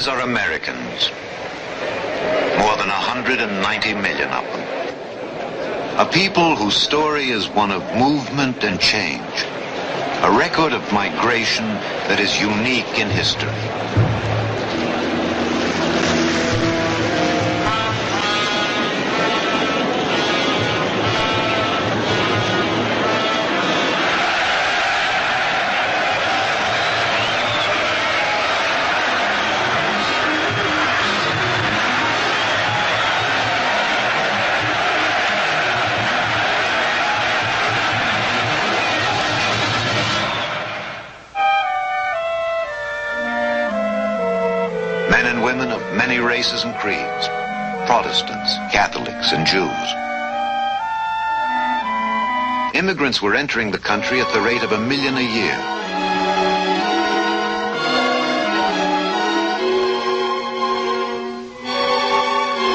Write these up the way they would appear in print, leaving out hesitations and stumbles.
These are Americans. More than 190 million of them. A people whose story is one of movement and change. A record of migration that is unique in history. Men and women of many races and creeds, Protestants, Catholics, and Jews. Immigrants were entering the country at the rate of 1 million a year.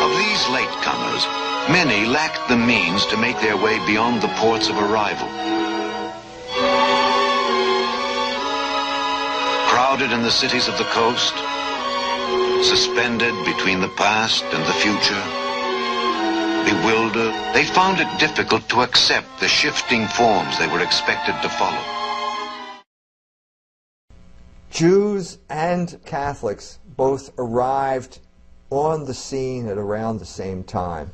Of these latecomers, many lacked the means to make their way beyond the ports of arrival. Crowded in the cities of the coast, suspended between the past and the future, bewildered, they found it difficult to accept the shifting forms they were expected to follow. Jews and Catholics both arrived on the scene at around the same time,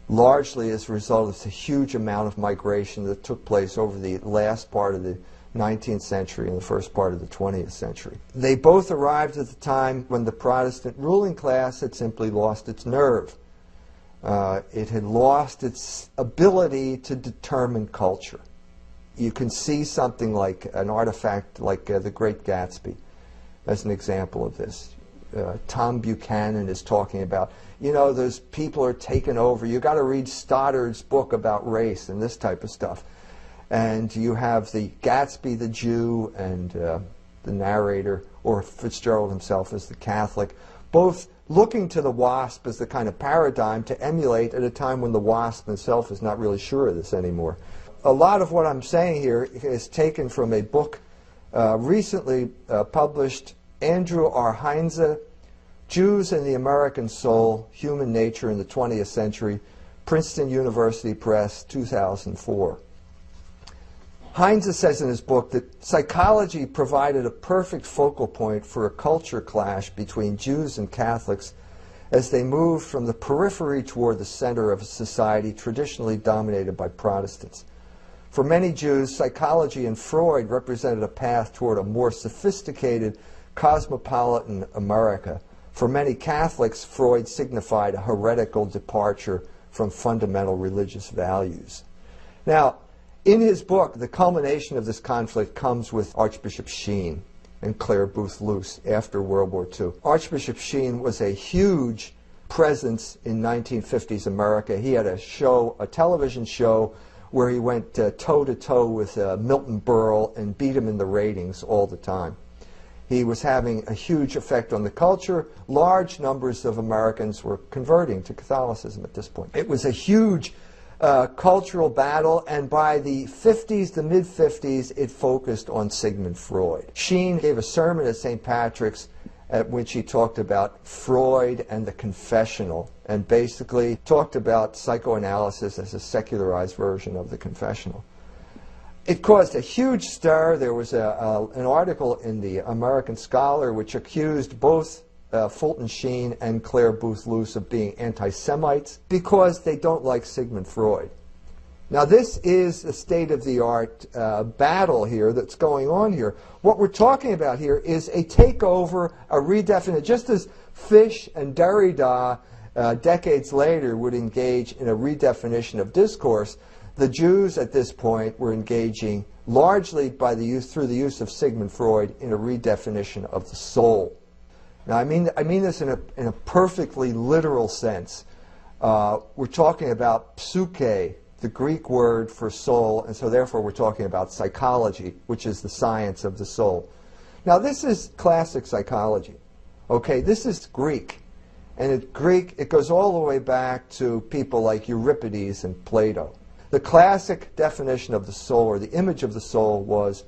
largely as a result of the huge amount of migration that took place over the last part of the 19th century and the first part of the 20th century. They both arrived at the time when the Protestant ruling class had simply lost its nerve. It had lost its ability to determine culture. You can see something like an artifact like The Great Gatsby as an example of this. Tom Buchanan is talking about, you know, those people are taken over. You got to read Stoddard's book about race and this type of stuff. And you have the Gatsby, the Jew, and the narrator, or Fitzgerald himself as the Catholic, both looking to the WASP as the kind of paradigm to emulate at a time when the WASP itself is not really sure of this anymore. A lot of what I'm saying here is taken from a book recently published, Andrew R. Heinze, Jews and the American Soul, Human Nature in the 20th Century, Princeton University Press, 2004. Heinze says in his book that psychology provided a perfect focal point for a culture clash between Jews and Catholics as they moved from the periphery toward the center of a society traditionally dominated by Protestants. For many Jews, psychology and Freud represented a path toward a more sophisticated, cosmopolitan America. For many Catholics, Freud signified a heretical departure from fundamental religious values. Now, in his book, the culmination of this conflict comes with Archbishop Sheen and Clare Boothe Luce after World War II. Archbishop Sheen was a huge presence in 1950s America. He had a show, a television show, where he went toe-to-toe with Milton Berle and beat him in the ratings all the time. He was having a huge effect on the culture. Large numbers of Americans were converting to Catholicism at this point. It was a huge cultural battle, and by the 50s, the mid-50s, it focused on Sigmund Freud. Sheen gave a sermon at St. Patrick's at which he talked about Freud and the confessional, and basically talked about psychoanalysis as a secularized version of the confessional. It caused a huge stir. There was an article in the American Scholar which accused both Fulton Sheen and Clare Boothe Luce of being anti-Semites because they don't like Sigmund Freud. Now this is a state-of-the-art battle here that's going on here. What we're talking about here is a takeover, a redefinition, just as Fish and Derrida decades later would engage in a redefinition of discourse. The Jews at this point were engaging largely through the use of Sigmund Freud in a redefinition of the soul. Now, I mean this in a perfectly literal sense. We're talking about psyche, the Greek word for soul, and so therefore we're talking about psychology, which is the science of the soul. Now, this is classic psychology. Okay, this is Greek. And in Greek, it goes all the way back to people like Euripides and Plato. The classic definition of the soul, or the image of the soul, was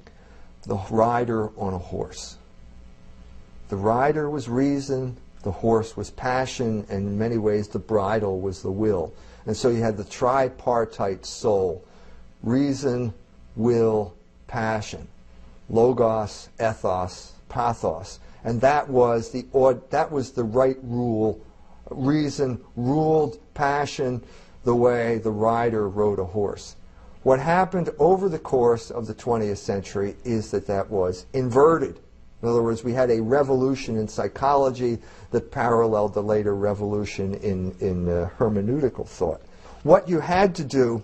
the rider on a horse. The rider was reason, the horse was passion, and in many ways the bridle was the will. And so you had the tripartite soul: reason, will, passion. Logos, ethos, pathos. And that was the right rule. Reason ruled passion the way the rider rode a horse. What happened over the course of the 20th century is that was inverted. In other words, we had a revolution in psychology that paralleled the later revolution in hermeneutical thought. What you had to do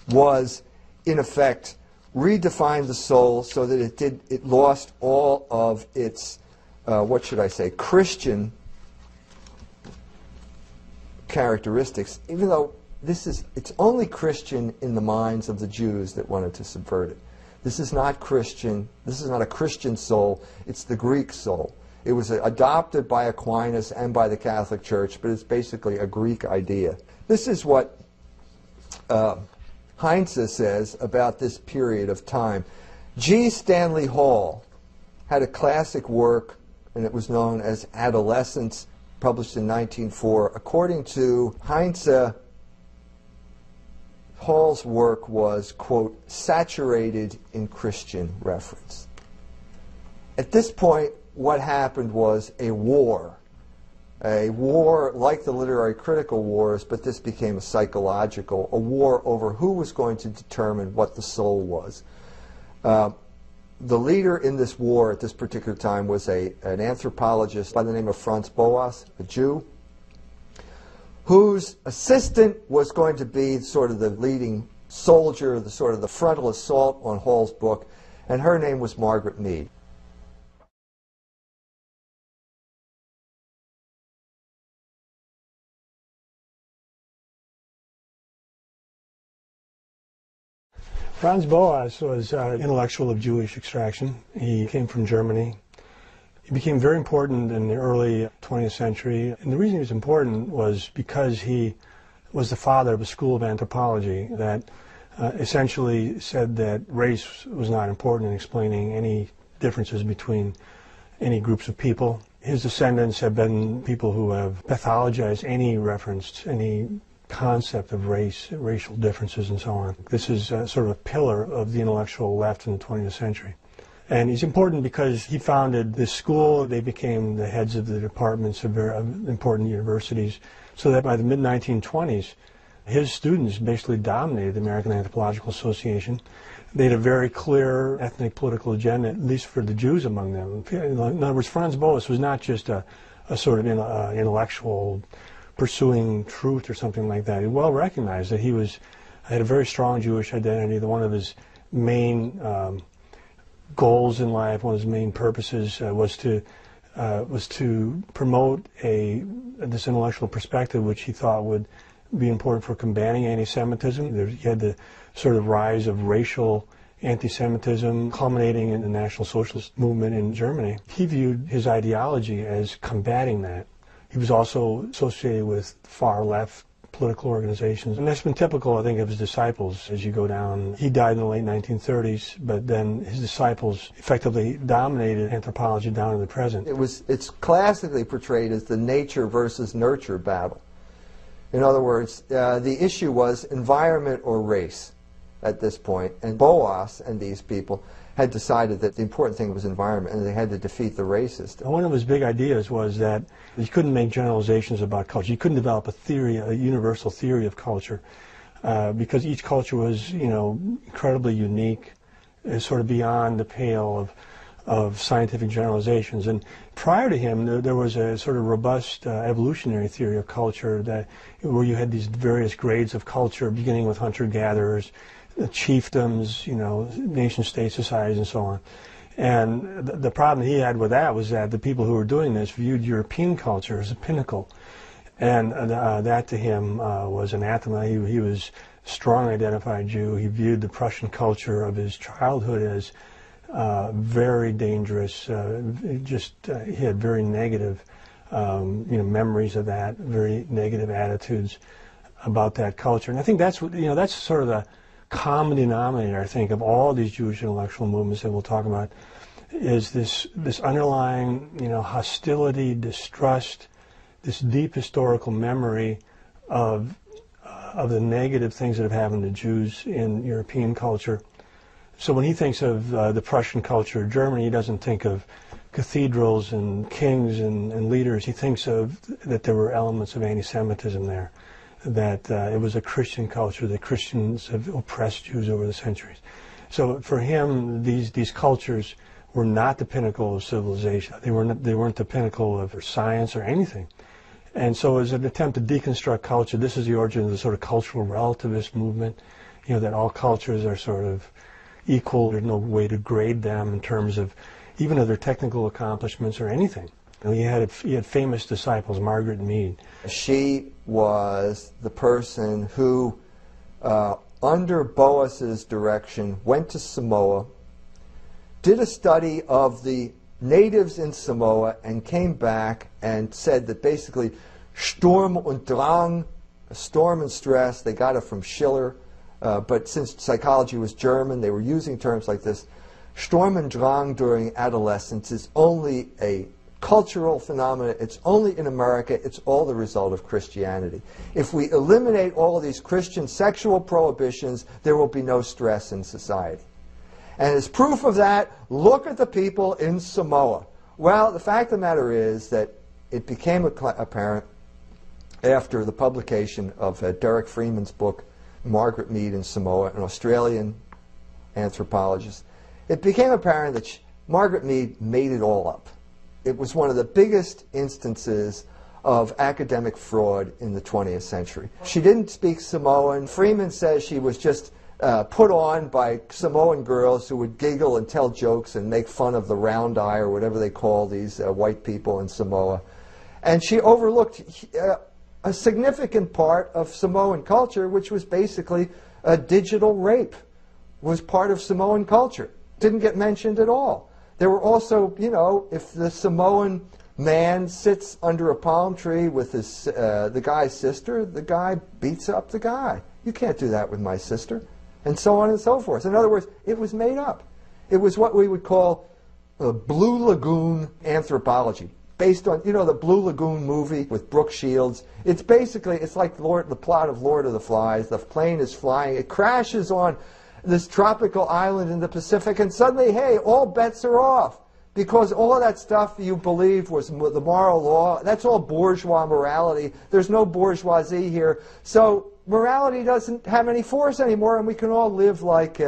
was, in effect, redefine the soul so that it lost all of its, what should I say, Christian characteristics, even though it's only Christian in the minds of the Jews that wanted to subvert it. This is not Christian. This is not a Christian soul. It's the Greek soul. It was adopted by Aquinas and by the Catholic Church, but it's basically a Greek idea. This is what Heinze says about this period of time. G. Stanley Hall had a classic work, and it was known as Adolescence, published in 1904. According to Heinze, Hall's work was, quote, saturated in Christian reference. At this point, what happened was a war like the literary critical wars, but this became a psychological, a war over who was going to determine what the soul was. The leader in this war at this particular time was an anthropologist by the name of Franz Boas, a Jew, whose assistant was going to be sort of the leading soldier, the sort of the frontal assault on Hall's book, and her name was Margaret Mead. Franz Boas was an intellectual of Jewish extraction. He came from Germany. He became very important in the early 20th century, and the reason he was important was because he was the father of a school of anthropology that essentially said that race was not important in explaining any differences between any groups of people. His descendants have been people who have pathologized any reference to any concept of race, racial differences, and so on. This is sort of a pillar of the intellectual left in the 20th century. And he's important because he founded this school. They became the heads of the departments of very important universities, so that by the mid-1920s, his students basically dominated the American Anthropological Association. They had a very clear ethnic political agenda, at least for the Jews among them. In other words, Franz Boas was not just a sort of intellectual pursuing truth or something like that. He well recognized that he had a very strong Jewish identity. That one of his main goals in life, one of his main purposes was to promote this intellectual perspective, which he thought would be important for combating anti-Semitism. He had the sort of rise of racial anti-Semitism culminating in the National Socialist movement in Germany. He viewed his ideology as combating that. He was also associated with far-left political organizations, and that's been typical, I think, of his disciples as you go down. He died in the late 1930s, but then his disciples effectively dominated anthropology down to the present. It's classically portrayed as the nature versus nurture battle. In other words, the issue was environment or race at this point, and Boas and these people had decided that the important thing was environment, and they had to defeat the racist. One of his big ideas was that you couldn't make generalizations about culture. You couldn't develop a theory, a universal theory of culture, because each culture was, incredibly unique, sort of beyond the pale of scientific generalizations. And prior to him, there was a sort of robust evolutionary theory of culture where you had these various grades of culture, beginning with hunter-gatherers, chiefdoms, nation-state societies, and so on. And the problem he had with that was that the people who were doing this viewed European culture as a pinnacle. And that to him was anathema. He was a strongly identified Jew. He viewed the Prussian culture of his childhood as very dangerous. He had very negative memories of that, very negative attitudes about that culture. And I think that's sort of the common denominator, I think, of all these Jewish intellectual movements that we'll talk about. is this underlying, hostility, distrust, this deep historical memory of the negative things that have happened to Jews in European culture. So when he thinks of the Prussian culture of Germany, he doesn't think of cathedrals and kings and leaders. He thinks of that there were elements of anti-Semitism there, that it was a Christian culture, that Christians have oppressed Jews over the centuries. So for him, these cultures were not the pinnacle of civilization. They weren't the pinnacle of science or anything. And so as an attempt to deconstruct culture, this is the origin of the sort of cultural relativist movement, that all cultures are sort of equal. There's no way to grade them in terms of even of their technical accomplishments or anything. He had famous disciples, Margaret Mead. She was the person who, under Boas's direction, went to Samoa, did a study of the natives in Samoa, and came back and said that basically Sturm und Drang, storm and stress, they got it from Schiller, but since psychology was German, they were using terms like this. Sturm und Drang during adolescence is only a cultural phenomenon. It's only in America. It's all the result of Christianity. If we eliminate all of these Christian sexual prohibitions, there will be no stress in society. And as proof of that, look at the people in Samoa. Well, the fact of the matter is that it became apparent after the publication of Derek Freeman's book, Margaret Mead in Samoa, an Australian anthropologist. It became apparent that Margaret Mead made it all up. It was one of the biggest instances of academic fraud in the 20th century. She didn't speak Samoan. Freeman says she was just put on by Samoan girls who would giggle and tell jokes and make fun of the round eye or whatever they call these white people in Samoa. And she overlooked a significant part of Samoan culture, which was basically digital rape, was part of Samoan culture. Didn't get mentioned at all. There were also, if the Samoan man sits under a palm tree with his, the guy's sister, the guy beats up the guy. You can't do that with my sister. And so on and so forth. In other words, it was made up. It was what we would call Blue Lagoon anthropology, based on, the Blue Lagoon movie with Brooke Shields. It's basically, it's like the plot of Lord of the Flies. The plane is flying. It crashes on this tropical island in the Pacific, and suddenly, hey, all bets are off. Because all of that stuff you believed was the moral law, that's all bourgeois morality. There's no bourgeoisie here. So morality doesn't have any force anymore, and we can all live like,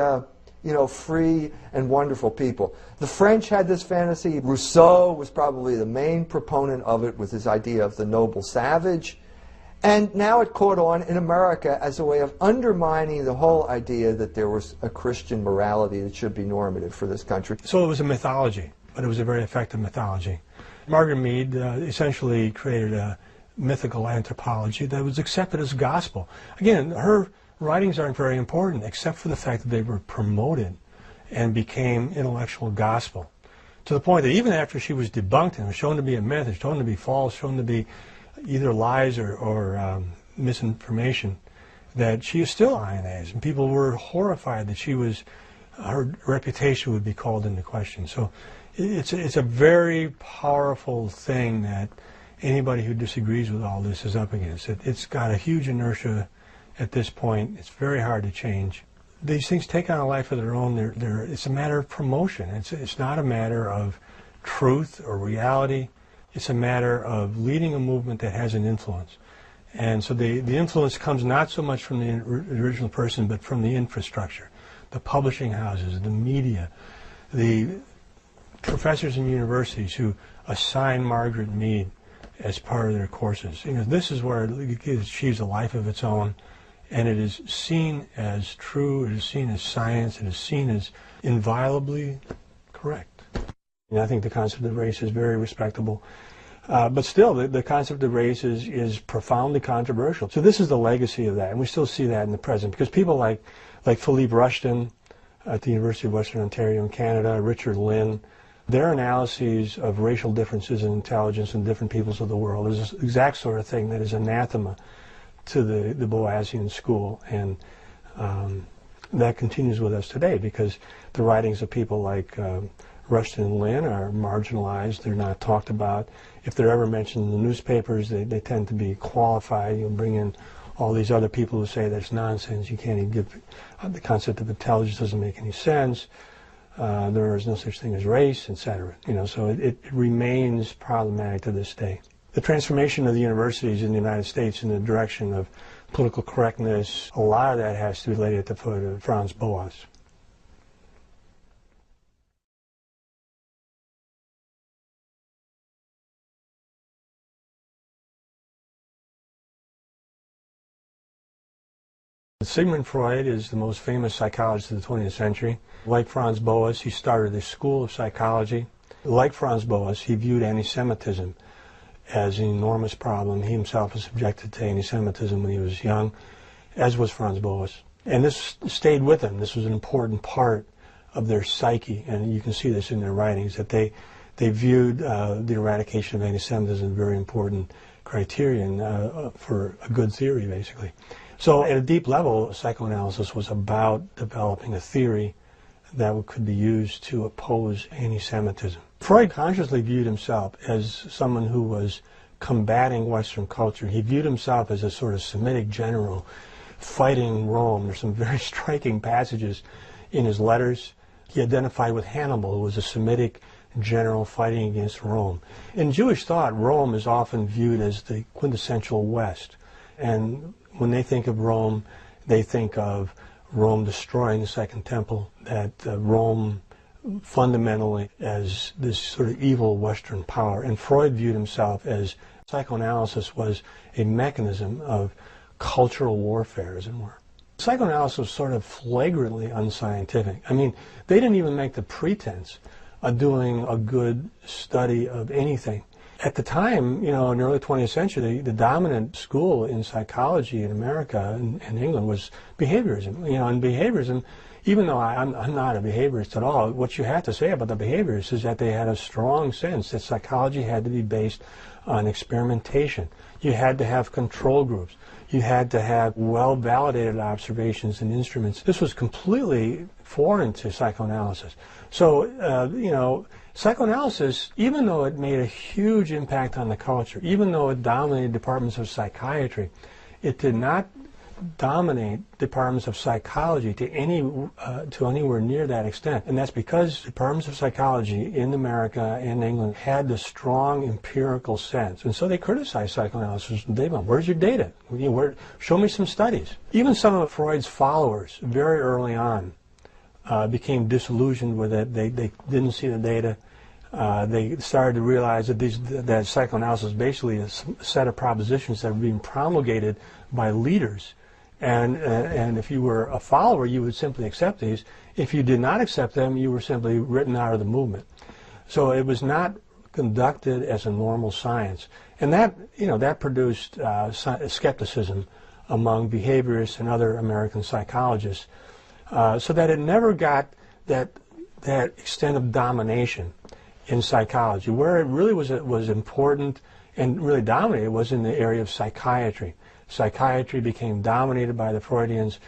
free and wonderful people. The French had this fantasy. Rousseau was probably the main proponent of it with his idea of the noble savage. And now it caught on in America as a way of undermining the whole idea that there was a Christian morality that should be normative for this country. So it was a mythology, but it was a very effective mythology. Margaret Mead essentially created a mythical anthropology that was accepted as gospel. Again, her writings aren't very important except for the fact that they were promoted and became intellectual gospel, to the point that even after she was debunked and was shown to be a myth, shown to be false, shown to be either lies or misinformation, that she is still ionized, and people were horrified that her reputation would be called into question. So it's a very powerful thing that anybody who disagrees with all this is up against. It's got a huge inertia at this point. It's very hard to change. These things take on a life of their own. It's a matter of promotion. It's not a matter of truth or reality. It's a matter of leading a movement that has an influence. And so the influence comes not so much from the original person, but from the infrastructure, the publishing houses, the media, the professors in universities who assign Margaret Mead as part of their courses. This is where it achieves a life of its own, and it is seen as true, it is seen as science, it is seen as inviolably correct. And I think the concept of race is very respectable. But still, the concept of race is profoundly controversial. So this is the legacy of that, and we still see that in the present, because people like Philippe Rushton at the University of Western Ontario in Canada, Richard Lynn, their analyses of racial differences in intelligence in different peoples of the world is the exact sort of thing that is anathema to the Boasian school, and that continues with us today, because the writings of people like Rushdie and Lynn are marginalized. They're not talked about. If they're ever mentioned in the newspapers, they tend to be qualified. You'll bring in all these other people who say that's nonsense. You can't even give the concept of intelligence doesn't make any sense. There is no such thing as race, etc. So it remains problematic to this day. The transformation of the universities in the United States in the direction of political correctness, a lot of that has to be laid at the foot of Franz Boas. Sigmond Freud is the most famous psychologist of the 20th century. Like Franz Boas, he started a school of psychology. Like Franz Boas, he viewed anti-Semitism as an enormous problem. He himself was subjected to anti-Semitism when he was young, as was Franz Boas. And this stayed with him. This was an important part of their psyche, and you can see this in their writings, that they viewed the eradication of anti-Semitism as a very important criterion for a good theory, basically. So at a deep level, psychoanalysis was about developing a theory that could be used to oppose anti-Semitism. Freud consciously viewed himself as someone who was combating Western culture. He viewed himself as a sort of Semitic general fighting Rome. There's some very striking passages in his letters. He identified with Hannibal, who was a Semitic general fighting against Rome. In Jewish thought, Rome is often viewed as the quintessential West. And when they think of Rome, they think of Rome destroying the Second Temple, that Rome fundamentally as this sort of evil Western power. And Freud viewed himself as psychoanalysis was a mechanism of cultural warfare, as it were. Psychoanalysis was sort of flagrantly unscientific. I mean, they didn't even make the pretense of doing a good study of anything. At the time, in the early 20th century, the dominant school in psychology in America and England was behaviorism. And behaviorism, even though I'm not a behaviorist at all, what you have to say about the behaviorists is that they had a strong sense that psychology had to be based on experimentation. You had to have control groups. You had to have well-validated observations and instruments. This was completely foreign to psychoanalysis. So, psychoanalysis, even though it made a huge impact on the culture, even though it dominated departments of psychiatry, it did not dominate departments of psychology to anywhere near that extent. And that's because departments of psychology in America and England had this strong empirical sense. And so they criticized psychoanalysis. They went, where's your data? Show me some studies. Even some of Freud's followers, very early on, became disillusioned with it. They didn't see the data. They started to realize that psychoanalysis was basically a set of propositions that were being promulgated by leaders. And if you were a follower, you would simply accept these. If you did not accept them, you were simply written out of the movement. So it was not conducted as a normal science. And that produced skepticism among behaviorists and other American psychologists. So that it never got that extent of domination in psychology. Where it really was important and really dominated was in the area of psychiatry. Psychiatry became dominated by the Freudians,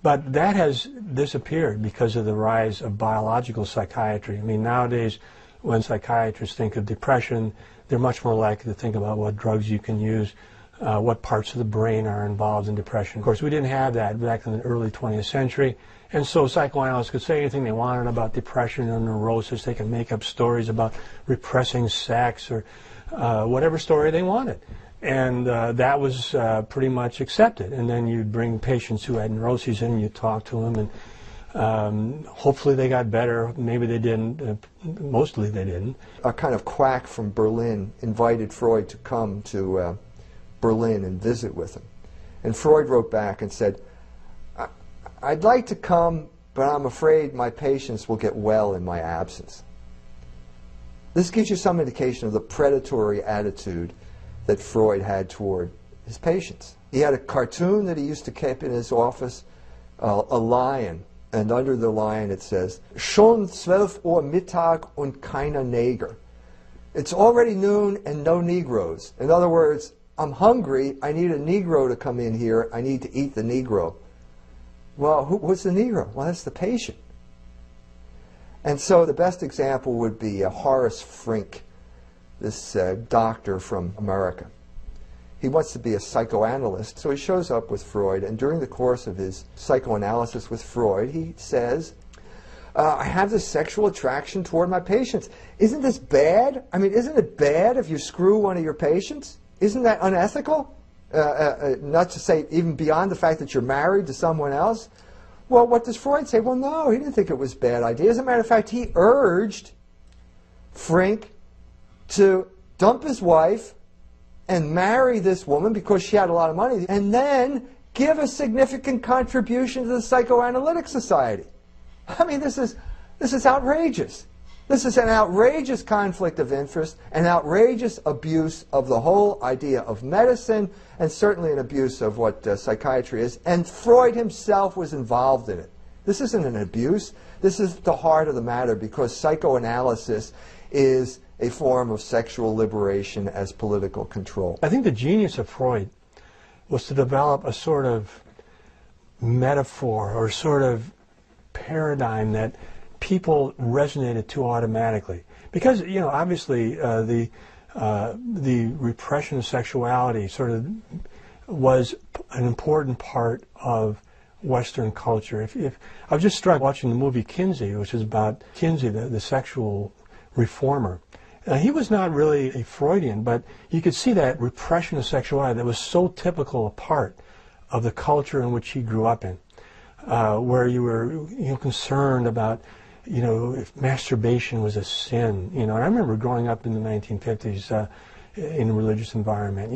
but that has disappeared because of the rise of biological psychiatry. I mean, nowadays, when psychiatrists think of depression, they're much more likely to think about what drugs you can use, what parts of the brain are involved in depression. Of course, we didn't have that back in the early 20th century. And so psychoanalysts could say anything they wanted about depression or neurosis. They could make up stories about repressing sex or whatever story they wanted. And that was pretty much accepted. And then you'd bring patients who had neuroses in and you'd talk to them, and hopefully they got better. Maybe they didn't. Mostly they didn't. A kind of quack from Berlin invited Freud to come to Berlin and visit with him. And Freud wrote back and said, I'd like to come, but I'm afraid my patients will get well in my absence. This gives you some indication of the predatory attitude that Freud had toward his patients. He had a cartoon that he used to keep in his office, a lion, and under the lion it says, Schon 12 Uhr Mittag und keiner Neger. It's already noon and no Negroes. In other words, I'm hungry, I need a Negro to come in here, I need to eat the Negro. Well, what's the Negro? Well, that's the patient. And so the best example would be Horace Frink, this doctor from America. He wants to be a psychoanalyst, so he shows up with Freud, and during the course of his psychoanalysis with Freud, he says, I have this sexual attraction toward my patients. Isn't this bad? I mean, isn't it bad if you screw one of your patients? Isn't that unethical? Not to say even beyond the fact that you're married to someone else. Well, what does Freud say? Well, no, he didn't think it was a bad idea. As a matter of fact, he urged Frink to dump his wife and marry this woman because she had a lot of money, and then give a significant contribution to the Psychoanalytic Society. I mean, this is outrageous. This is an outrageous conflict of interest, an outrageous abuse of the whole idea of medicine, and certainly an abuse of what psychiatry is. And Freud himself was involved in it. This isn't an abuse. This is the heart of the matter, because psychoanalysis is a form of sexual liberation as political control. I think the genius of Freud was to develop a sort of metaphor or sort of paradigm that people resonated to automatically. Because, you know, obviously the repression of sexuality sort of was an important part of Western culture. If I was just struck watching the movie Kinsey, which is about Kinsey, the sexual reformer. He was not really a Freudian, but you could see that repression of sexuality that was so typical a part of the culture in which he grew up in, where you were concerned about if masturbation was a sin. And I remember growing up in the 1950s in a religious environment,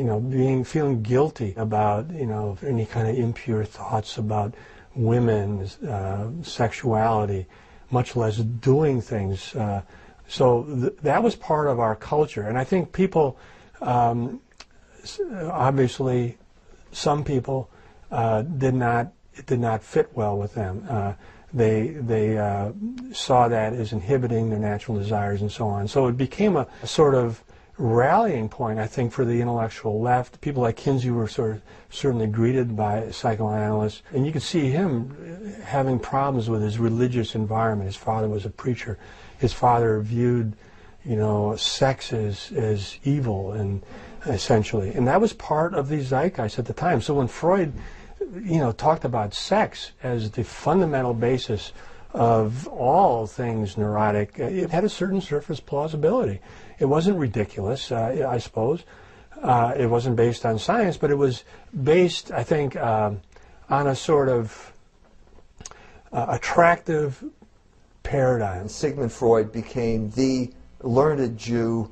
feeling guilty about any kind of impure thoughts about women's sexuality, much less doing things. So that was part of our culture, and I think people, obviously, some people it did not fit well with them. They saw that as inhibiting their natural desires and so on. So it became a sort of rallying point, I think, for the intellectual left. People like Kinsey were certainly greeted by psychoanalysts, and you could see him having problems with his religious environment. His father was a preacher. His father viewed, sex as evil, and essentially, and that was part of the zeitgeist at the time. So when Freud, talked about sex as the fundamental basis of all things neurotic, it had a certain surface plausibility. It wasn't ridiculous, I suppose. It wasn't based on science, but it was based, I think, on a sort of attractive paradigm. Sigmund Freud became the learned Jew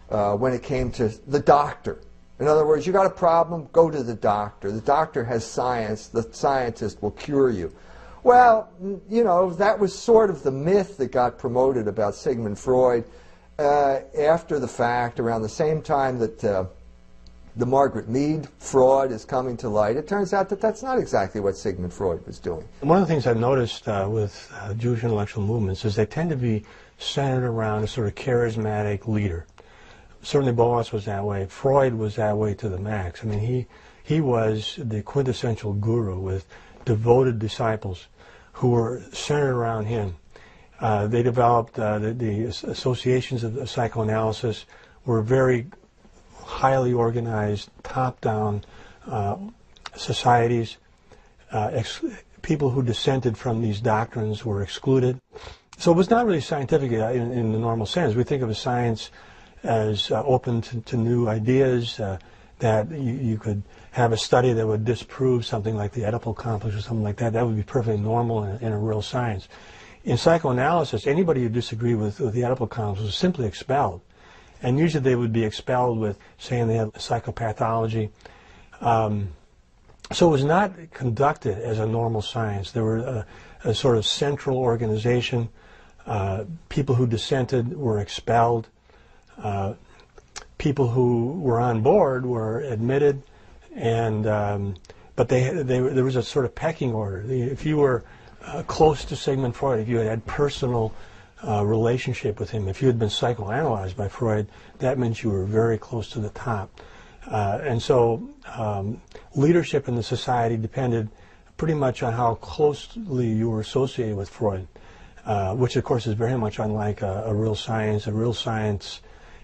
when it came to the doctor. In other words, you got a problem, go to the doctor. The doctor has science, the scientist will cure you. Well, that was sort of the myth that got promoted about Sigmund Freud after the fact, around the same time that the Margaret Mead fraud is coming to light. It turns out that that's not exactly what Sigmund Freud was doing. One of the things I've noticed with Jewish intellectual movements is they tend to be centered around a sort of charismatic leader. Certainly Boas was that way. Freud was that way to the max. I mean, he was the quintessential guru with devoted disciples who were centered around him. They developed the associations of psychoanalysis were very highly organized, top-down societies. People who dissented from these doctrines were excluded. So it was not really scientific in the normal sense. We think of a science as open to new ideas, that you could have a study that would disprove something like the Oedipal complex or something like that. That would be perfectly normal in a real science. In psychoanalysis, anybody who disagreed with the Oedipal complex was simply expelled. And usually they would be expelled with saying they had psychopathology. So it was not conducted as a normal science. There were a sort of central organization. People who dissented were expelled. People who were on board were admitted, and but there was a sort of pecking order. If you were close to Sigmund Freud, if you had personal relationship with him, if you had been psychoanalyzed by Freud, that meant you were very close to the top. And so leadership in the society depended pretty much on how closely you were associated with Freud. which of course is very much unlike a real science. A real science,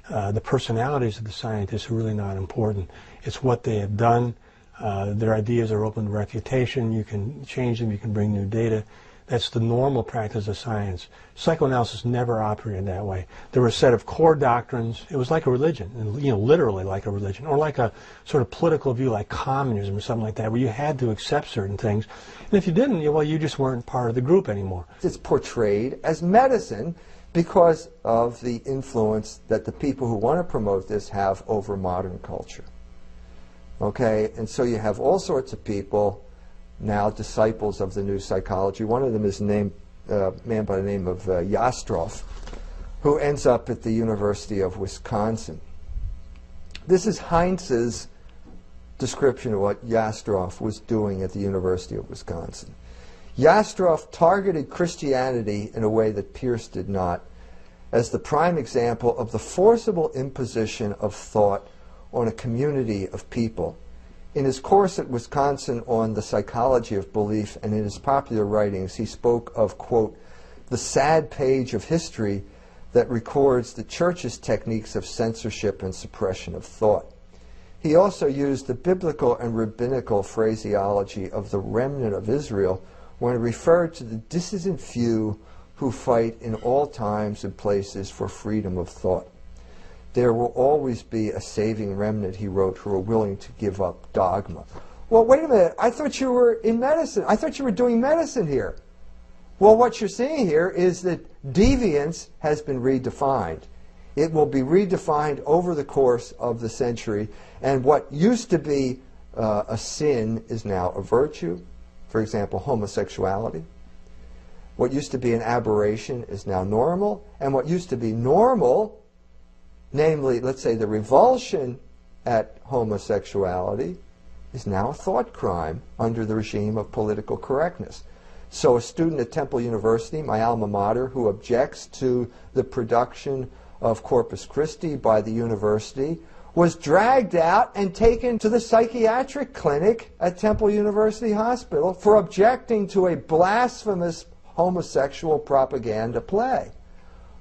the personalities of the scientists are really not important. It's what they have done. Their ideas are open to refutation. You can change them. You can bring new data. That's the normal practice of science. Psychoanalysis never operated that way. There were a set of core doctrines. It was like a religion, literally like a religion, or like a sort of political view like communism or something like that, where you had to accept certain things. And if you didn't, well, you just weren't part of the group anymore. It's portrayed as medicine because of the influence that the people who want to promote this have over modern culture. Okay, and so you have all sorts of people now disciples of the new psychology. One of them is named a man by the name of Jastrow, who ends up at the University of Wisconsin. This is Heinz's description of what Jastrow was doing at the University of Wisconsin. Jastrow targeted Christianity in a way that Pierce did not, as the prime example of the forcible imposition of thought on a community of people. In his course at Wisconsin on the psychology of belief and in his popular writings, he spoke of, quote, the sad page of history that records the church's techniques of censorship and suppression of thought. He also used the biblical and rabbinical phraseology of the remnant of Israel when he referred to the dissident few who fight in all times and places for freedom of thought. There will always be a saving remnant, he wrote, who are willing to give up dogma. Well, wait a minute. I thought you were in medicine. I thought you were doing medicine here. Well, what you're seeing here is that deviance has been redefined. It will be redefined over the course of the century, and what used to be a sin is now a virtue. For example, homosexuality. What used to be an aberration is now normal, and what used to be normal, namely, let's say, the revulsion at homosexuality, is now a thought crime under the regime of political correctness. So a student at Temple University, my alma mater, who objects to the production of Corpus Christi by the university, was dragged out and taken to the psychiatric clinic at Temple University Hospital for objecting to a blasphemous homosexual propaganda play.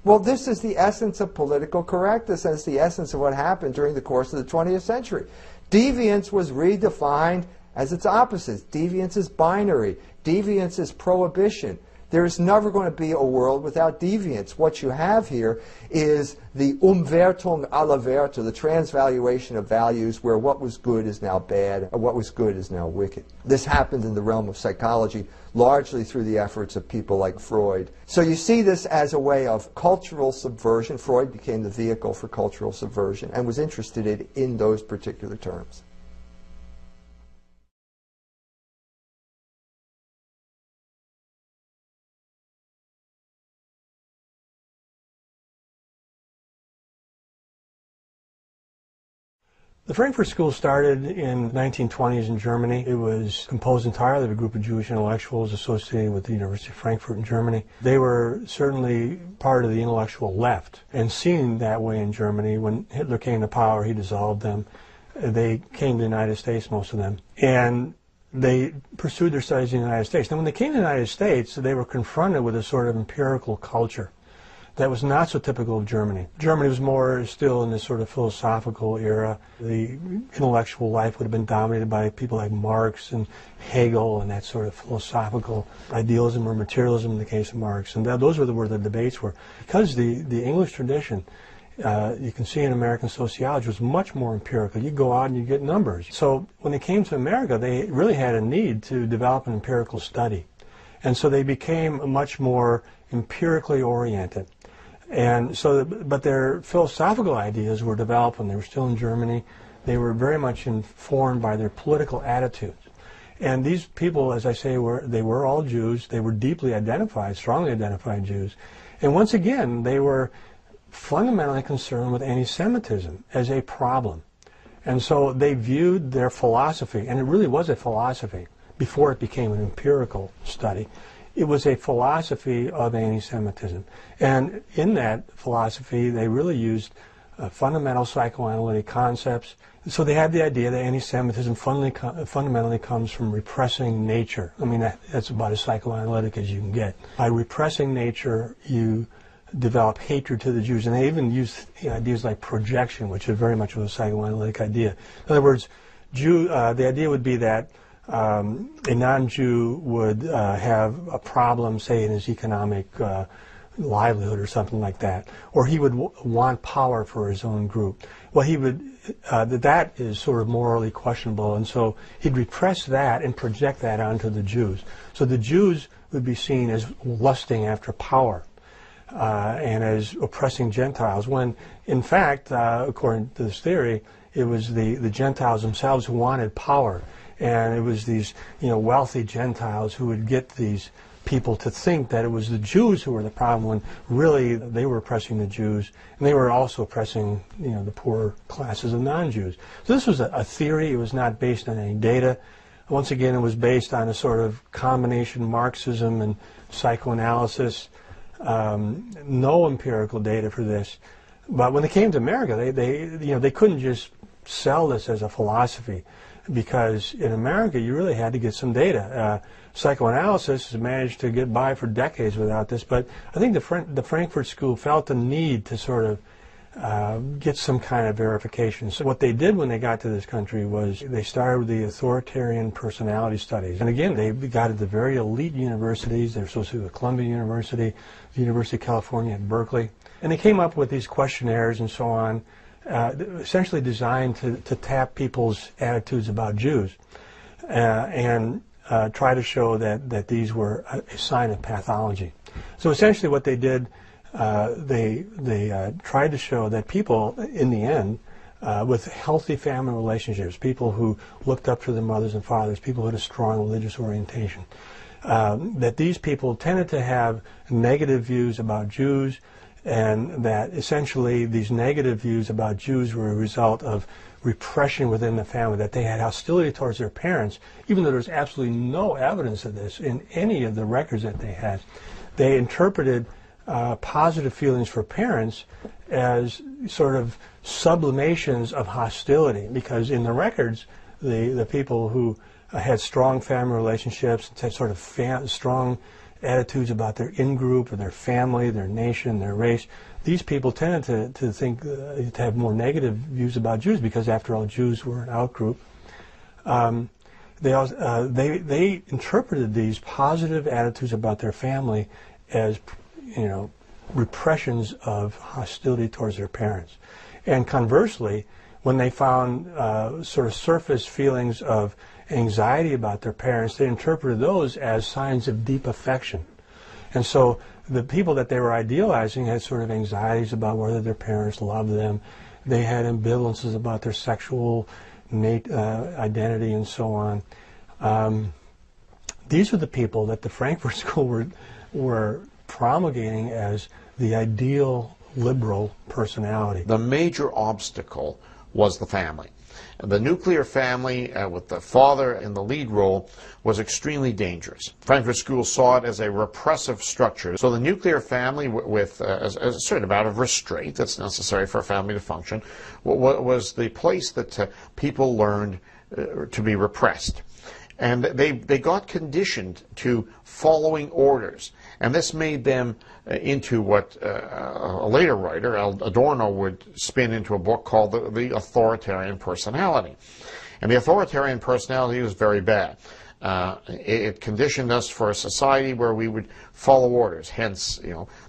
Well, this is the essence of political correctness, and it's the essence of what happened during the course of the 20th century. Deviance was redefined as its opposite. Deviance is binary. Deviance is prohibition. There is never going to be a world without deviance. What you have here is the Umwertung aller Werte, the transvaluation of values where what was good is now bad and what was good is now wicked. This happened in the realm of psychology, largely through the efforts of people like Freud. So you see this as a way of cultural subversion. Freud became the vehicle for cultural subversion and was interested in those particular terms. The Frankfurt School started in the 1920s in Germany. It was composed entirely of a group of Jewish intellectuals associated with the University of Frankfurt in Germany. They were certainly part of the intellectual left and seen that way in Germany. When Hitler came to power, he dissolved them. They came to the United States, most of them, and they pursued their studies in the United States. Now, when they came to the United States, they were confronted with a sort of empirical culture that was not so typical of Germany. Germany was more still in this sort of philosophical era. The intellectual life would have been dominated by people like Marx and Hegel and that sort of philosophical idealism or materialism in the case of Marx. And those were where the debates were. Because the English tradition, you can see in American sociology, was much more empirical. You go out and you get numbers. So when they came to America, they really had a need to develop an empirical study. And so they became much more empirically oriented. And so, but their philosophical ideas were developed when they were still in Germany. They were very much informed by their political attitudes. And these people, as I say, they were all Jews. They were deeply identified, strongly identified Jews. And once again, they were fundamentally concerned with anti-Semitism as a problem. And so they viewed their philosophy, and it really was a philosophy before it became an empirical study. It was a philosophy of anti-Semitism. And in that philosophy, they really used fundamental psychoanalytic concepts. So they had the idea that anti-Semitism fundamentally comes from repressing nature. I mean, that's about as psychoanalytic as you can get. By repressing nature, you develop hatred to the Jews. And they even use ideas like projection, which is very much of a psychoanalytic idea. In other words, the idea would be that a non-Jew would have a problem, say, in his economic livelihood or something like that, or he would want power for his own group. Well, he would that is sort of morally questionable, and so he'd repress that and project that onto the Jews. So the Jews would be seen as lusting after power and as oppressing Gentiles, when in fact, according to this theory, it was the Gentiles themselves who wanted power, and it was these wealthy Gentiles who would get these people to think that it was the Jews who were the problem, when really they were oppressing the Jews, and they were also oppressing the poorer classes of non-Jews. So this was a theory. It was not based on any data. Once again, it was based on a sort of combination Marxism and psychoanalysis. No empirical data for this. But when they came to America, they couldn't just sell this as a philosophy, because in America you really had to get some data. Psychoanalysis has managed to get by for decades without this, but I think the Frankfurt School felt the need to sort of get some kind of verification. So what they did when they got to this country was they started with the authoritarian personality studies. And again, they got at the very elite universities. They're associated with Columbia University, the University of California at Berkeley. And they came up with these questionnaires and so on, essentially designed to tap people's attitudes about Jews and try to show that these were a sign of pathology. So essentially what they did, they tried to show that people, in the end, with healthy family relationships, people who looked up to their mothers and fathers, people who had a strong religious orientation, that these people tended to have negative views about Jews, and that essentially these negative views about Jews were a result of repression within the family, that they had hostility towards their parents, even though there's absolutely no evidence of this in any of the records that they had. They interpreted positive feelings for parents as sort of sublimations of hostility, because in the records, the people who had strong family relationships, had sort of strong attitudes about their in-group or their family, their nation, their race, these people tended to think, to have more negative views about Jews, because after all, Jews were an out-group. They interpreted these positive attitudes about their family as, repressions of hostility towards their parents. And conversely, when they found sort of surface feelings of anxiety about their parents, they interpreted those as signs of deep affection. And so the people that they were idealizing had sort of anxieties about whether their parents loved them. They had ambivalences about their sexual identity and so on. These are the people that the Frankfurt School were promulgating as the ideal liberal personality. The major obstacle was the family. The nuclear family, with the father in the lead role, was extremely dangerous. Frankfurt School saw it as a repressive structure. So the nuclear family, with a certain amount of restraint that's necessary for a family to function, was the place that people learned to be repressed. And they got conditioned to following orders. And this made them into what a later writer, Adorno, would spin into a book called the authoritarian personality. And the authoritarian personality was very bad. It conditioned us for a society where we would follow orders, hence,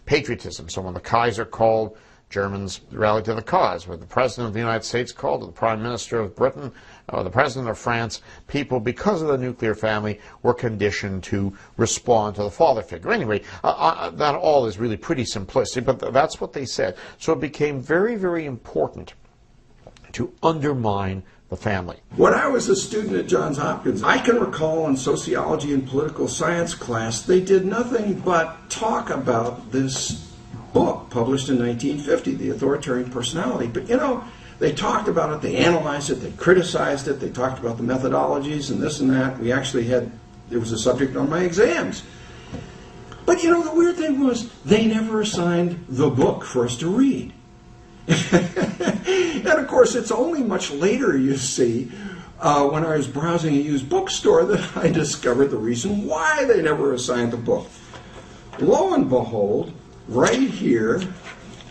patriotism. So when the Kaiser called, Germans rallied to the cause. When the President of the United States called, or the Prime Minister of Britain, or the President of France, people, because of the nuclear family, were conditioned to respond to the father figure. Anyway, that all is really pretty simplistic, but that's what they said. So it became very, very important to undermine the family. When I was a student at Johns Hopkins, I can recall in sociology and political science class, they did nothing but talk about this book published in 1950, The Authoritarian Personality. But they talked about it, they analyzed it, they criticized it, they talked about the methodologies and this and that. We actually it was a subject on my exams. But the weird thing was, they never assigned the book for us to read. And of course, it's only much later, you see, when I was browsing a used bookstore that I discovered the reason why they never assigned the book. Lo and behold, right here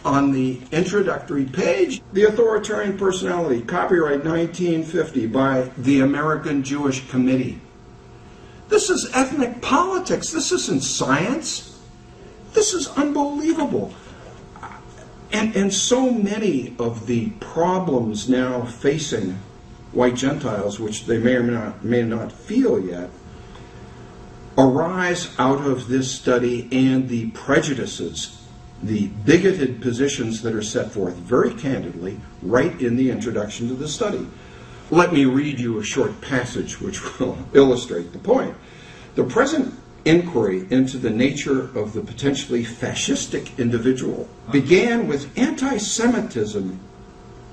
on the introductory page, The Authoritarian Personality, copyright 1950 by the American Jewish Committee. This is ethnic politics. This isn't science. This is unbelievable. And so many of the problems now facing white Gentiles, which they may or may not feel yet, arise out of this study and the prejudices, the bigoted positions that are set forth very candidly right in the introduction to the study. Let me read you a short passage which will illustrate the point. The present inquiry into the nature of the potentially fascistic individual began with anti-Semitism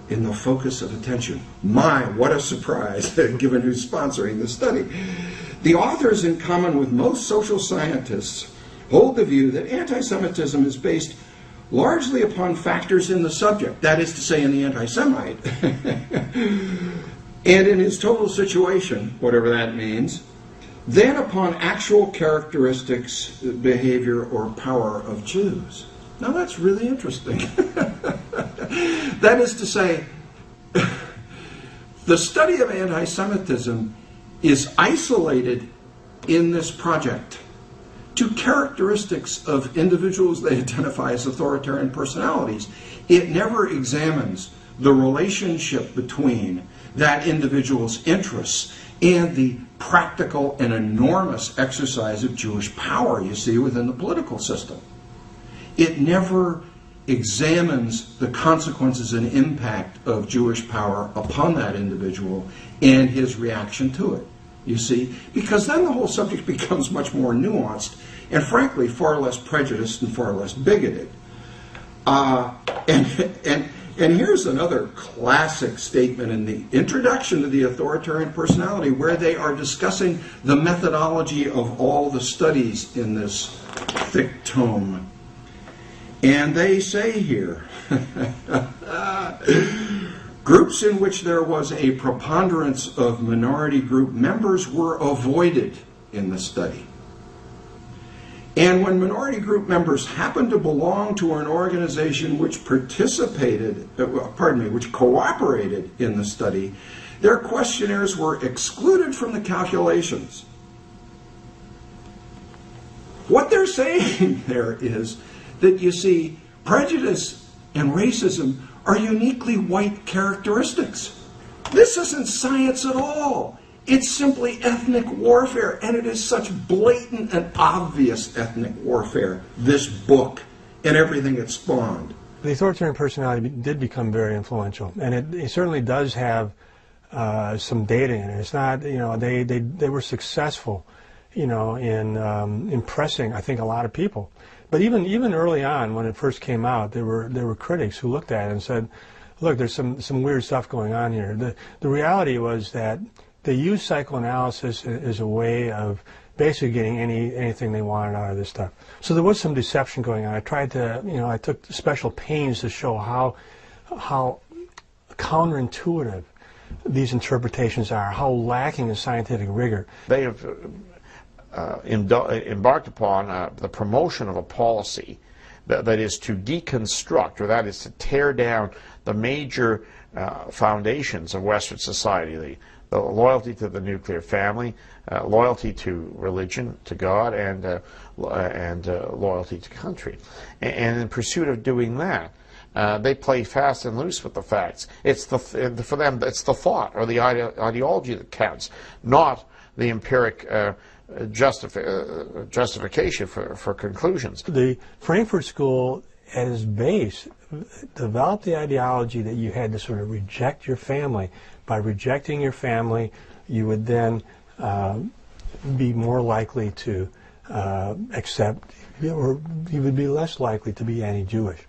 in the focus of attention. My, what a surprise, given who's sponsoring the study. The authors, in common with most social scientists, hold the view that anti-Semitism is based largely upon factors in the subject, that is to say, in the anti-Semite, and in his total situation, whatever that means, then upon actual characteristics, behavior, or power of Jews. Now that's really interesting. That is to say, the study of anti-Semitism is isolated in this project to characteristics of individuals they identify as authoritarian personalities. It never examines the relationship between that individual's interests and the practical and enormous exercise of Jewish power, you see, within the political system. It never examines the consequences and impact of Jewish power upon that individual and his reaction to it, you see, because then the whole subject becomes much more nuanced and, frankly, far less prejudiced and far less bigoted. And here's another classic statement in the introduction to the authoritarian personality, where they are discussing the methodology of all the studies in this thick tome. And they say here, groups in which there was a preponderance of minority group members were avoided in the study. And when minority group members happened to belong to an organization which which cooperated in the study, their questionnaires were excluded from the calculations. What they're saying there is that, you see, prejudice and racism are uniquely white characteristics. This isn't science at all. It's simply ethnic warfare, and it is such blatant and obvious ethnic warfare, this book, and everything it spawned. The authoritarian personality did become very influential, and it certainly does have some data in it. It's not, you know, they were successful, you know, in impressing, I think, a lot of people. But even early on, when it first came out, there were critics who looked at it and said, look, there's some weird stuff going on here. The reality was that they used psychoanalysis as a way of basically getting anything they wanted out of this stuff. So there was some deception going on. I tried to, you know, I took special pains to show how counterintuitive these interpretations are, how lacking in scientific rigor. They have embarked upon the promotion of a policy that is to deconstruct, or that is to tear down the major foundations of Western society, the loyalty to the nuclear family, loyalty to religion, to God, and loyalty to country. And in pursuit of doing that, they play fast and loose with the facts. For them, it's the thought or the ideology that counts, not the empiric justification for conclusions. The Frankfurt School, at its base, developed the ideology that you had to sort of reject your family. By rejecting your family, you would then be more likely to accept, or you would be less likely to be anti-Jewish.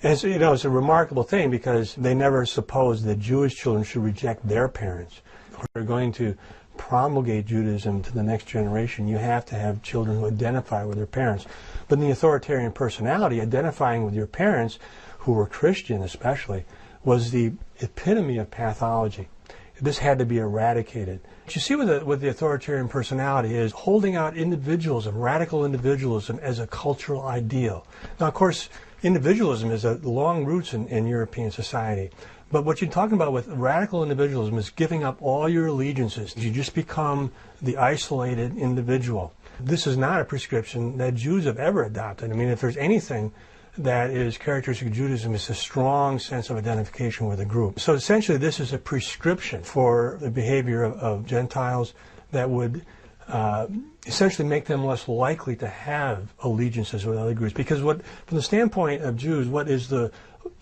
And so, you know, it's a remarkable thing because they never supposed that Jewish children should reject their parents. If they're going to promulgate Judaism to the next generation, you have to have children who identify with their parents. But in the authoritarian personality, identifying with your parents, who were Christian especially, was the epitome of pathology. This had to be eradicated. What you see with the authoritarian personality is holding out individualism, radical individualism, as a cultural ideal. Now, of course, individualism has long roots in European society. But what you're talking about with radical individualism is giving up all your allegiances. You just become the isolated individual. This is not a prescription that Jews have ever adopted. I mean, if there's anything that is characteristic of Judaism, it's a strong sense of identification with a group. So essentially this is a prescription for the behavior of Gentiles that would essentially make them less likely to have allegiances with other groups. Because from the standpoint of Jews, what is the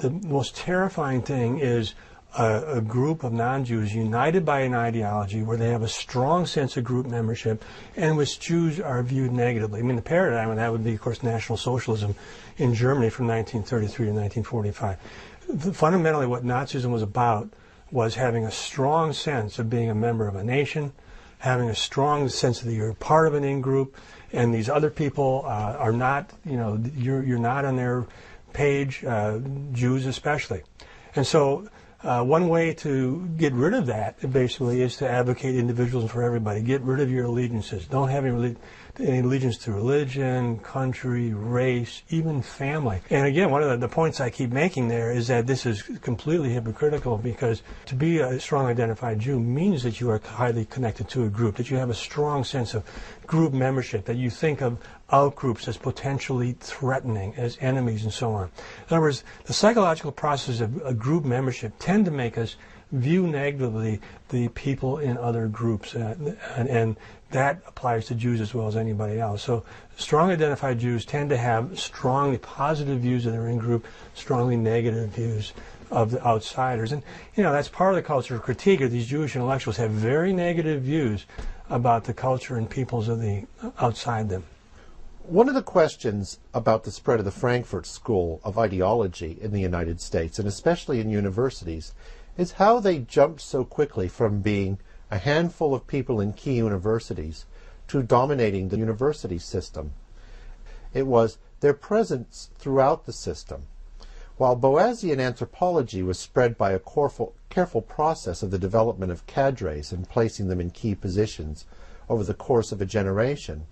most terrifying thing is a group of non-Jews united by an ideology where they have a strong sense of group membership and which Jews are viewed negatively. I mean, the paradigm of that would be, of course, National Socialism in Germany from 1933 to 1945. Fundamentally, what Nazism was about was having a strong sense of being a member of a nation, having a strong sense that you're part of an in-group, and these other people are not, you're not on their page, Jews especially. And so one way to get rid of that, basically, is to advocate individualism for everybody. Get rid of your allegiances. Don't have any allegiance to religion, country, race, even family. And again, one of the points I keep making there is that this is completely hypocritical, because to be a strong identified Jew means that you are highly connected to a group, that you have a strong sense of group membership, that you think of out-groups as potentially threatening, as enemies, and so on. In other words, the psychological processes of group membership tend to make us view negatively the people in other groups, and that applies to Jews as well as anybody else. So strongly identified Jews tend to have strongly positive views of their in-group, strongly negative views of the outsiders. And, that's part of the culture of critique. These Jewish intellectuals have very negative views about the culture and peoples of the outside them. One of the questions about the spread of the Frankfurt School of ideology in the United States, and especially in universities, is how they jumped so quickly from being a handful of people in key universities to dominating the university system. It was their presence throughout the system. While Boasian anthropology was spread by a careful process of the development of cadres and placing them in key positions over the course of a generation,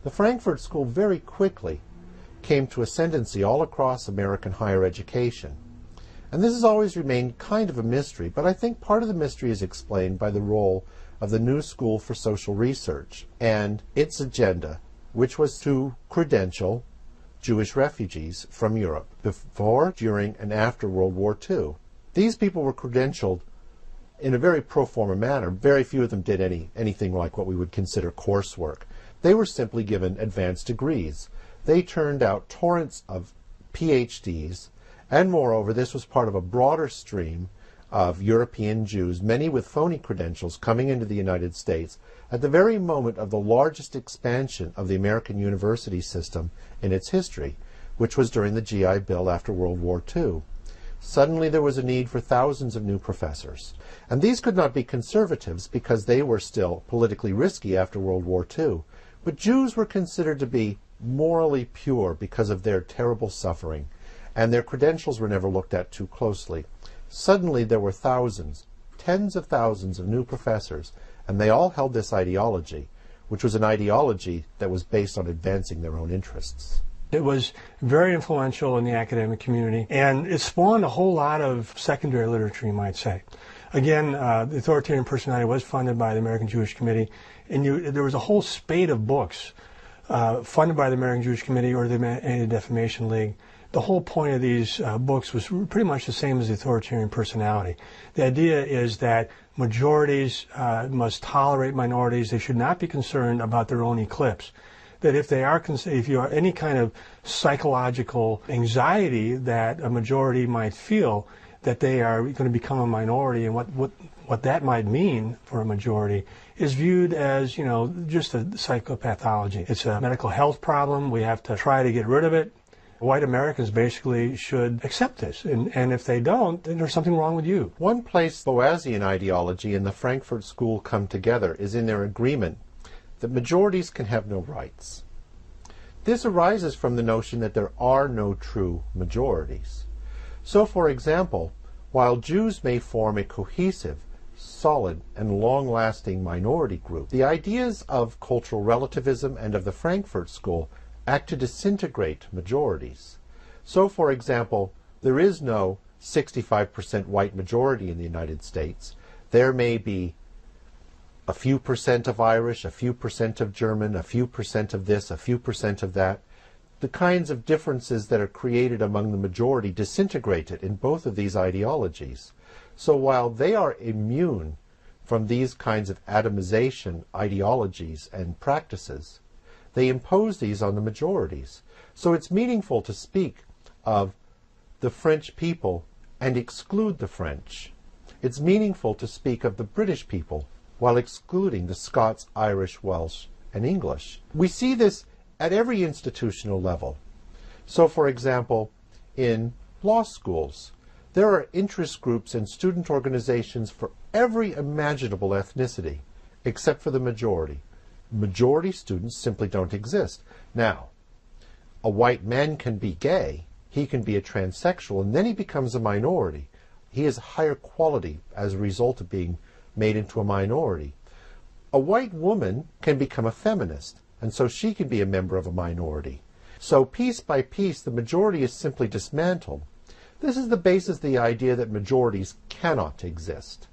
the Frankfurt School very quickly came to ascendancy all across American higher education. And this has always remained kind of a mystery, but I think part of the mystery is explained by the role of the New School for Social Research and its agenda, which was to credential Jewish refugees from Europe before, during, and after World War II. These people were credentialed in a very pro forma manner. Very few of them did anything like what we would consider coursework. They were simply given advanced degrees. They turned out torrents of PhDs, and moreover, this was part of a broader stream of European Jews, many with phony credentials, coming into the United States at the very moment of the largest expansion of the American university system in its history, which was during the GI Bill after World War II. Suddenly there was a need for thousands of new professors. And these could not be conservatives because they were still politically risky after World War II. But Jews were considered to be morally pure because of their terrible suffering, and their credentials were never looked at too closely. Suddenly there were thousands, tens of thousands of new professors, and they all held this ideology, which was an ideology that was based on advancing their own interests. It was very influential in the academic community, and it spawned a whole lot of secondary literature, you might say. Again, the authoritarian personality was funded by the American Jewish Committee, and there was a whole spate of books funded by the American Jewish Committee or the Anti-Defamation League. The whole point of these books was pretty much the same as the authoritarian personality. The idea is that majorities must tolerate minorities. They should not be concerned about their own eclipse. That if you are any kind of psychological anxiety that a majority might feel, that they are going to become a minority, and what that might mean for a majority is viewed as, just a psychopathology. It's a medical health problem. We have to try to get rid of it. White Americans basically should accept this, and if they don't, then there's something wrong with you. One place Boasian ideology and the Frankfurt School come together is in their agreement that majorities can have no rights. This arises from the notion that there are no true majorities. So, for example, while Jews may form a cohesive, solid, and long-lasting minority group, the ideas of cultural relativism and of the Frankfurt School act to disintegrate majorities. So, for example, there is no 65% white majority in the United States. There may be a few percent of Irish, a few percent of German, a few percent of this, a few percent of that. The kinds of differences that are created among the majority disintegrated in both of these ideologies. So while they are immune from these kinds of atomization ideologies and practices, they impose these on the majorities. So it's meaningful to speak of the French people and exclude the French. It's meaningful to speak of the British people while excluding the Scots, Irish, Welsh, and English. We see this at every institutional level. So, for example, in law schools, there are interest groups and student organizations for every imaginable ethnicity, except for the majority. Majority students simply don't exist. Now, a white man can be gay, he can be a transsexual, and then he becomes a minority. He has higher quality as a result of being made into a minority. A white woman can become a feminist, and so she can be a member of a minority. So piece by piece, the majority is simply dismantled. This is the basis of the idea that majorities cannot exist.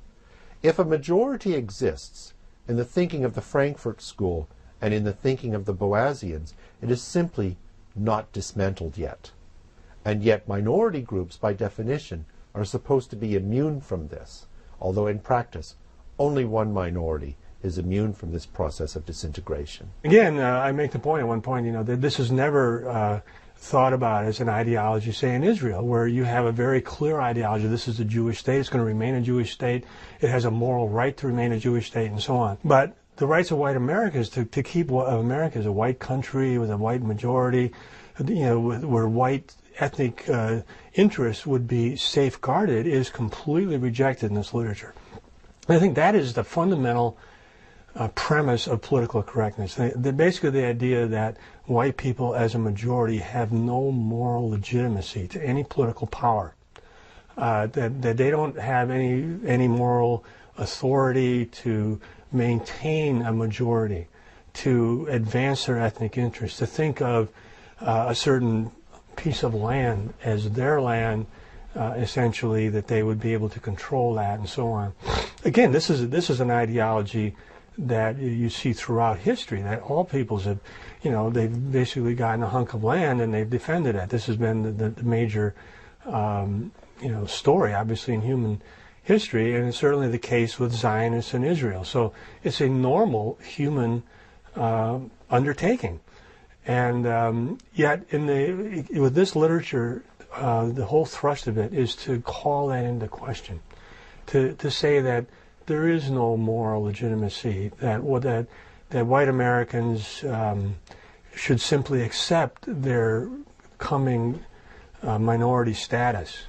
If a majority exists in the thinking of the Frankfurt School and in the thinking of the Boasians, it is simply not dismantled yet. And yet minority groups, by definition, are supposed to be immune from this, although in practice, only one minority is immune from this process of disintegration. Again, I make the point at one point, that this is never thought about as an ideology, say in Israel, where you have a very clear ideology. This is a Jewish state. It's going to remain a Jewish state. It has a moral right to remain a Jewish state, and so on. But the rights of white Americans to keep America as a white country with a white majority, where white ethnic interests would be safeguarded, is completely rejected in this literature. And I think that is the fundamental premise of political correctness. Basically the idea that white people as a majority have no moral legitimacy to any political power, that they don't have any moral authority to maintain a majority, to advance their ethnic interests, to think of a certain piece of land as their land, essentially, that they would be able to control that, and so on. Again, this is an ideology that you see throughout history, that all peoples have, they've basically gotten a hunk of land and they've defended it. This has been the major, story, obviously, in human history, and it's certainly the case with Zionists in Israel. So it's a normal human undertaking. And yet, with this literature, the whole thrust of it is to call that into question, to say that there is no moral legitimacy, that white Americans should simply accept their coming minority status,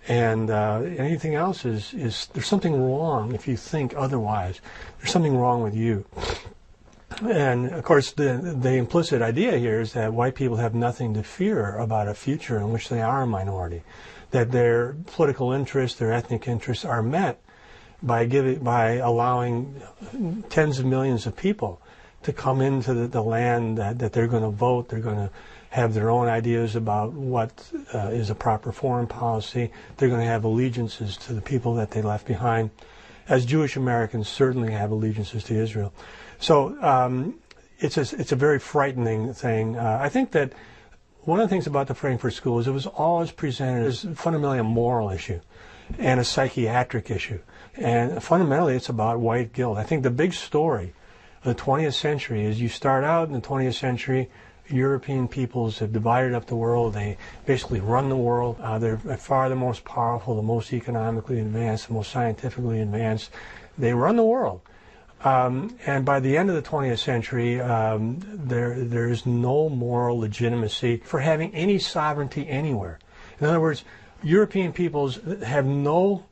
and anything else is there's something wrong if you think otherwise. There's something wrong with you. And of course, the implicit idea here is that white people have nothing to fear about a future in which they are a minority, that their political interests, their ethnic interests are met by allowing tens of millions of people to come into the land, that they're going to vote, they're going to have their own ideas about what is a proper foreign policy, they're going to have allegiances to the people that they left behind, as Jewish Americans certainly have allegiances to Israel. So it's a very frightening thing. I think that one of the things about the Frankfurt School is it was always presented as fundamentally a moral issue and a psychiatric issue. And fundamentally, it's about white guilt. I think the big story of the 20th century is you start out in the 20th century, European peoples have divided up the world. They basically run the world. They're by far the most powerful, the most economically advanced, the most scientifically advanced. They run the world. And by the end of the 20th century, there is no moral legitimacy for having any sovereignty anywhere. In other words, European peoples have no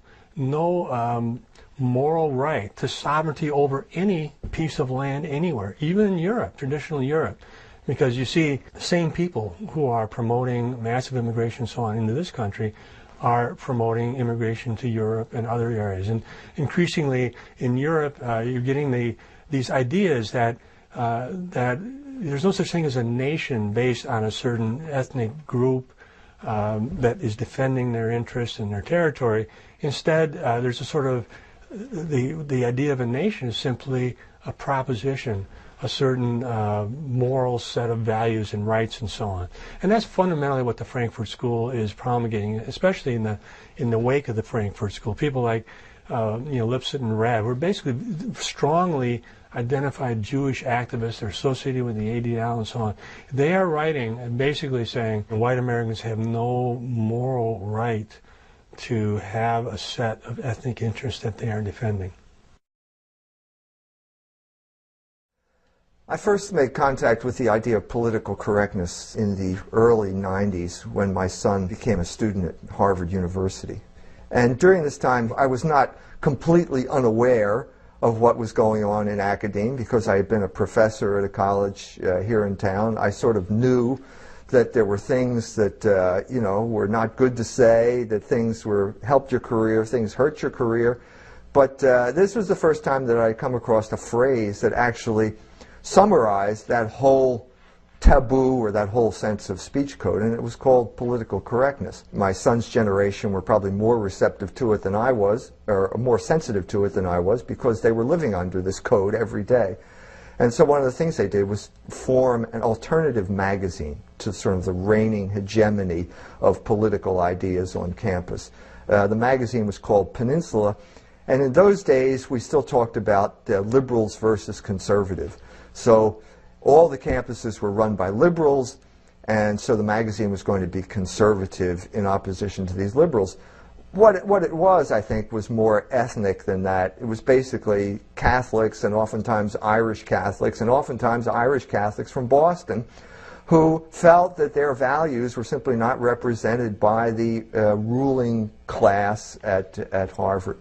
moral right to sovereignty over any piece of land anywhere, even in Europe, traditional Europe. Because you see, the same people who are promoting massive immigration and so on into this country are promoting immigration to Europe and other areas. And increasingly in Europe, you're getting these ideas that there's no such thing as a nation based on a certain ethnic group that is defending their interests and their territory. Instead, there's a sort of, the idea of a nation is simply a proposition, a certain moral set of values and rights and so on. And that's fundamentally what the Frankfurt School is promulgating, especially in the wake of the Frankfurt School. People like Lipset and Rad were basically strongly identified Jewish activists. They're associated with the ADL and so on. They are writing and basically saying white Americans have no moral right to have a set of ethnic interests that they are defending. I first made contact with the idea of political correctness in the early 90s when my son became a student at Harvard University. And during this time, I was not completely unaware of what was going on in academia because I had been a professor at a college here in town. I sort of knew that there were things that were not good to say, that things helped your career, things hurt your career. But this was the first time that I had come across a phrase that actually summarized that whole taboo or that whole sense of speech code, and it was called political correctness. My son's generation were probably more receptive to it than I was, or more sensitive to it than I was, because they were living under this code every day. And so one of the things they did was form an alternative magazine to sort of the reigning hegemony of political ideas on campus. The magazine was called Peninsula, and in those days we still talked about liberals versus conservative. So all the campuses were run by liberals, and so the magazine was going to be conservative in opposition to these liberals. What it was, I think, was more ethnic than that. It was basically Catholics, and oftentimes Irish Catholics, and oftentimes Irish Catholics from Boston, who felt that their values were simply not represented by the ruling class at Harvard.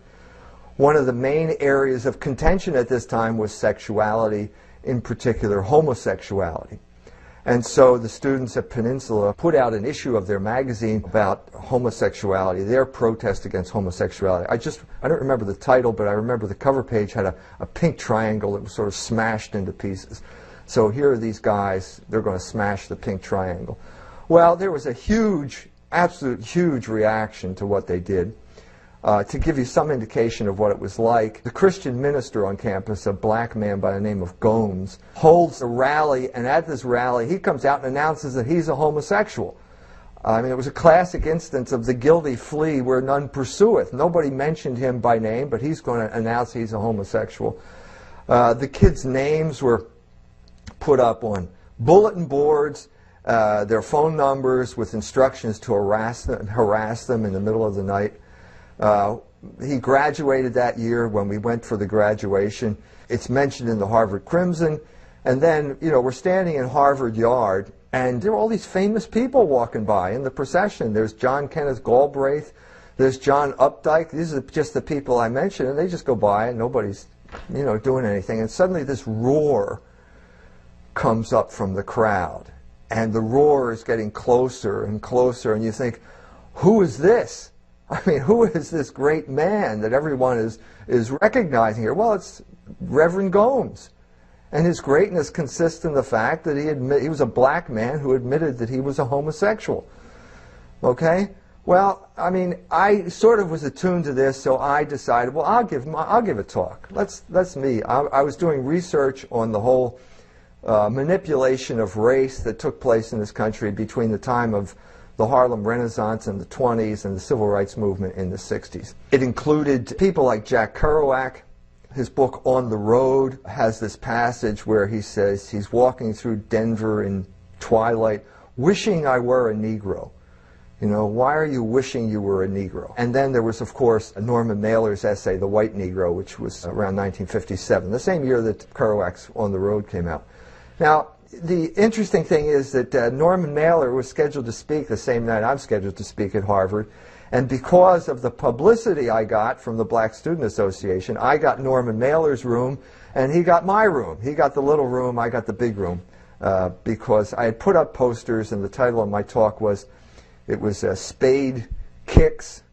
One of the main areas of contention at this time was sexuality, in particular homosexuality. And so the students at Peninsula put out an issue of their magazine about homosexuality, their protest against homosexuality. I don't remember the title, but I remember the cover page had a pink triangle that was sort of smashed into pieces. So here are these guys, they're going to smash the pink triangle. Well, there was a huge, absolute huge reaction to what they did. To give you some indication of what it was like, the Christian minister on campus, a black man by the name of Gomes, holds a rally, and at this rally he comes out and announces that he's a homosexual. I mean, it was a classic instance of the guilty flee where none pursueth. Nobody mentioned him by name, but he's going to announce he's a homosexual. The kids' names were put up on bulletin boards, their phone numbers with instructions to harass them in the middle of the night. He graduated that year when we went for the graduation. It's mentioned in the Harvard Crimson. And then, we're standing in Harvard Yard, and there are all these famous people walking by in the procession. There's John Kenneth Galbraith. There's John Updike. These are just the people I mentioned, and they just go by, and nobody's, doing anything. And suddenly this roar comes up from the crowd, and the roar is getting closer and closer, and you think, who is this? I mean, who is this great man that everyone is recognizing here? Well, it's Reverend Gomes. And his greatness consists in the fact that he was a black man who admitted that he was a homosexual. Okay? Well, I mean, I sort of was attuned to this, so I decided, well, I'll give a talk. That's me. I was doing research on the whole manipulation of race that took place in this country between the time of the Harlem Renaissance in the 20s and the Civil Rights Movement in the 60s. It included people like Jack Kerouac. His book On the Road has this passage where he says he's walking through Denver in twilight, wishing I were a Negro. Why are you wishing you were a Negro? And then there was, of course, Norman Mailer's essay, The White Negro, which was around 1957, the same year that Kerouac's On the Road came out. Now, the interesting thing is that Norman Mailer was scheduled to speak the same night I'm scheduled to speak at Harvard, and because of the publicity I got from the Black Student Association, I got Norman Mailer's room, and he got my room. He got the little room, I got the big room, because I had put up posters, and the title of my talk was, Spade Kicks,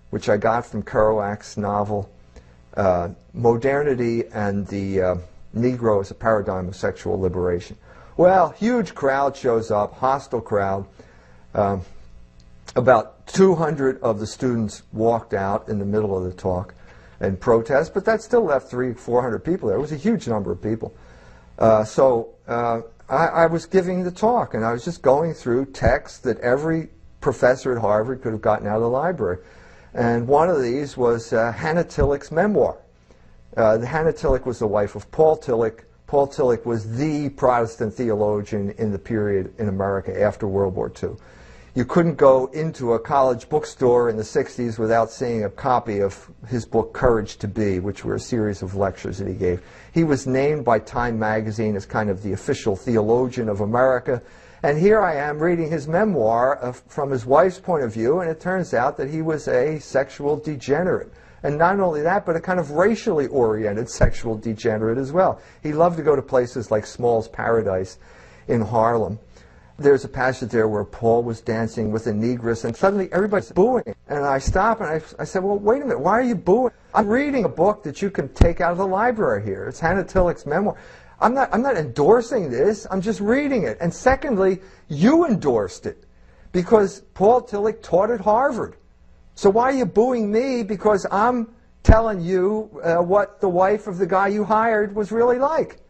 which I got from Kerouac's novel, Modernity and the Negro as a Paradigm of Sexual Liberation. Well, huge crowd shows up, hostile crowd. About 200 of the students walked out in the middle of the talk and protest, but that still left 300-400 people there. It was a huge number of people. I was giving the talk, and I was just going through texts that every professor at Harvard could have gotten out of the library. And one of these was Hannah Tillich's memoir. Hannah Tillich was the wife of Paul Tillich. Paul Tillich was the Protestant theologian in the period in America after World War II. You couldn't go into a college bookstore in the 60s without seeing a copy of his book, Courage to Be, which were a series of lectures that he gave. He was named by Time magazine as kind of the official theologian of America. And here I am reading his memoir from his wife's point of view, and it turns out that he was a sexual degenerate. And not only that, but a kind of racially oriented sexual degenerate as well. He loved to go to places like Small's Paradise in Harlem. There's a passage there where Paul was dancing with a negress, and suddenly everybody's booing. And I stop and I said, well, wait a minute, why are you booing? I'm reading a book that you can take out of the library here. It's Hannah Tillich's memoir. I'm not endorsing this, I'm just reading it. And secondly, you endorsed it because Paul Tillich taught at Harvard. So why are you booing me because I'm telling you what the wife of the guy you hired was really like?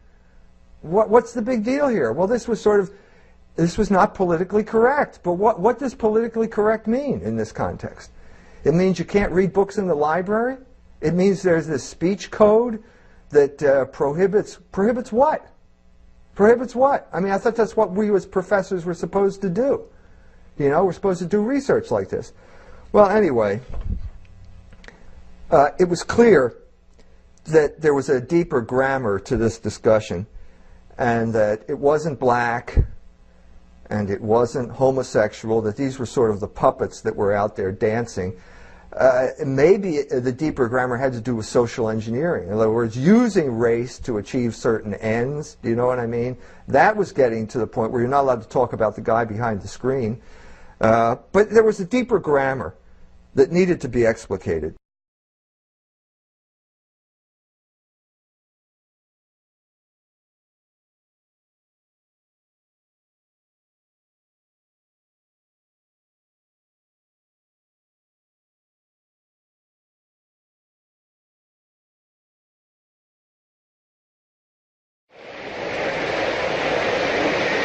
What's the big deal here? Well, this was not politically correct. But what does politically correct mean in this context? It means you can't read books in the library? It means there's this speech code that prohibits what? Prohibits what? I mean, I thought that's what we as professors were supposed to do. You know, we're supposed to do research like this. Well, anyway, it was clear that there was a deeper grammar to this discussion, and that it wasn't black, and it wasn't homosexual, that these were sort of the puppets that were out there dancing. Maybe the deeper grammar had to do with social engineering. In other words, using race to achieve certain ends. Do you know what I mean? That was getting to the point where you're not allowed to talk about the guy behind the screen. But there was a deeper grammar that needed to be explicated.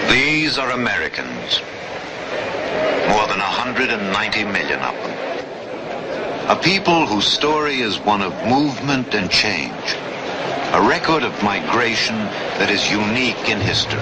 These are Americans, more than 190 million of them. A people whose story is one of movement and change, a record of migration that is unique in history.